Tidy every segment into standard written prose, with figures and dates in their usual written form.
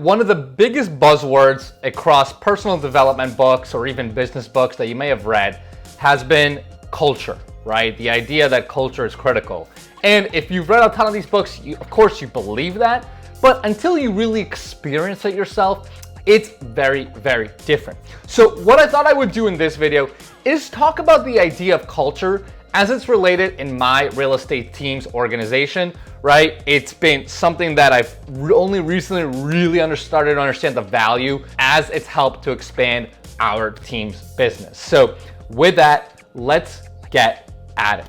One of the biggest buzzwords across personal development books or even business books that you may have read has been culture, right? The idea that culture is critical. And if you've read a ton of these books, of course you believe that, but until you really experience it yourself, it's very, very different. So what I thought I would do in this video is talk about the idea of culture as it's related in my real estate team's organization, right? It's been something that I've only recently really started to understand the value as it's helped to expand our team's business. So with that, let's get at it.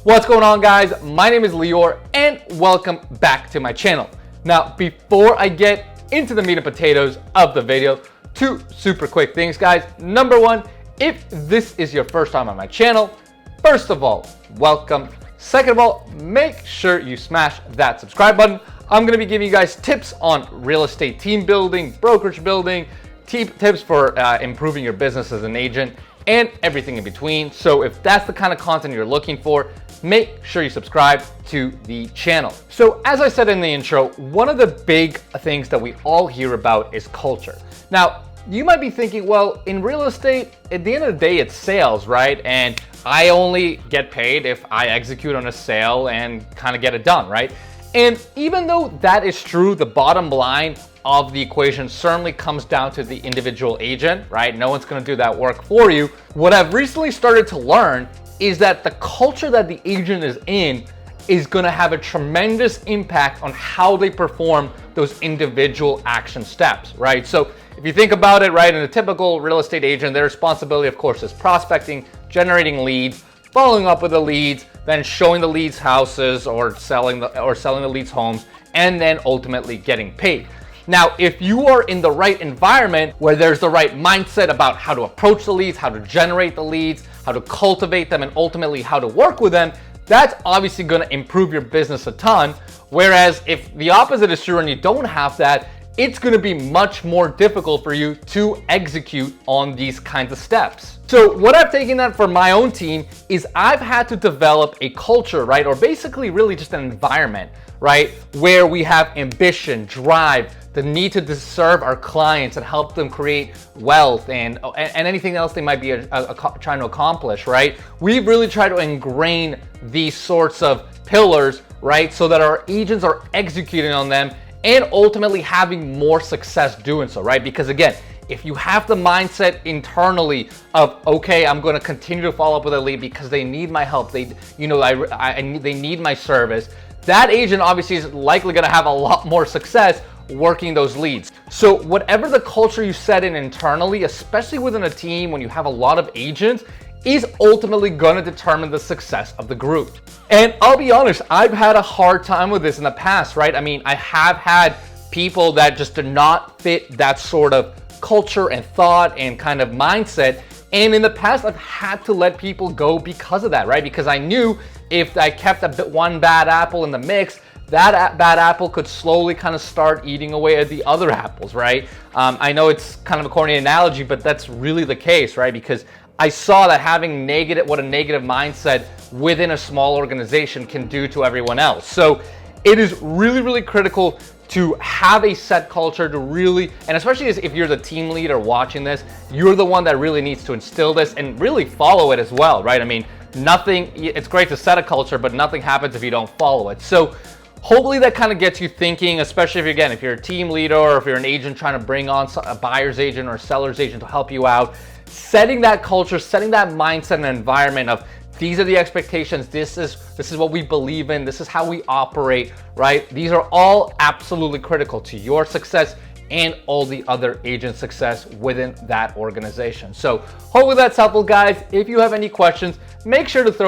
What's going on, guys? My name is Lior and welcome back to my channel. Now, before I get into the meat and potatoes of the video, two super quick things, guys. Number one, if this is your first time on my channel, first of all, welcome. Second of all, make sure you smash that subscribe button. I'm gonna be giving you guys tips on real estate team building, brokerage building, tips for improving your business as an agent, and everything in between. So if that's the kind of content you're looking for, make sure you subscribe to the channel. So as I said in the intro, one of the big things that we all hear about is culture. Now, you might be thinking, well, in real estate, at the end of the day, it's sales, right? And I only get paid if I execute on a sale and kind of get it done, right? And even though that is true, the bottom line of the equation certainly comes down to the individual agent, right? No one's gonna do that work for you. What I've recently started to learn is that the culture that the agent is in is gonna have a tremendous impact on how they perform those individual action steps, right? So if you think about it, right, in a typical real estate agent, their responsibility, of course, is prospecting, generating leads, following up with the leads, then showing the leads houses or selling the leads homes, and then ultimately getting paid. Now, if you are in the right environment where there's the right mindset about how to approach the leads, how to generate the leads, how to cultivate them, and ultimately how to work with them, that's obviously going to improve your business a ton. Whereas if the opposite is true and you don't have that, it's going to be much more difficult for you to execute on these kinds of steps. So what I've taken that for my own team is I've had to develop a culture, right? Or basically really just an environment, right? Where we have ambition, drive, the need to serve our clients and help them create wealth and anything else they might be trying to accomplish, right? We've really tried to ingrain these sorts of pillars, right? So that our agents are executing on them and ultimately having more success doing so, right? Because again, if you have the mindset internally of, okay, I'm going to continue to follow up with a lead because they need my help, they need my service, that agent obviously is likely going to have a lot more success working those leads. So whatever the culture you set in internally, especially within a team when you have a lot of agents, is ultimately going to determine the success of the group. And I'll be honest, I've had a hard time with this in the past, right? I mean, I have had people that just do not fit that sort of culture and thought and kind of mindset. And in the past, I've had to let people go because of that, right? Because I knew if I kept one bad apple in the mix, that bad apple could slowly kind of start eating away at the other apples, right? I know it's kind of a corny analogy, but that's really the case, right? Because I saw that having what a negative mindset within a small organization can do to everyone else. So it is really, really critical to have a set culture to really, and especially if you're the team leader watching this, you're the one that really needs to instill this and really follow it as well, right? I mean, it's great to set a culture, but nothing happens if you don't follow it. So hopefully that kind of gets you thinking, especially if you're a team leader or if you're an agent trying to bring on a buyer's agent or a seller's agent to help you out. Setting that culture, setting that mindset and environment of these are the expectations, this is what we believe in, this is how we operate, right? These are all absolutely critical to your success and all the other agents' success within that organization. So hopefully that's helpful, guys. If you have any questions, make sure to throw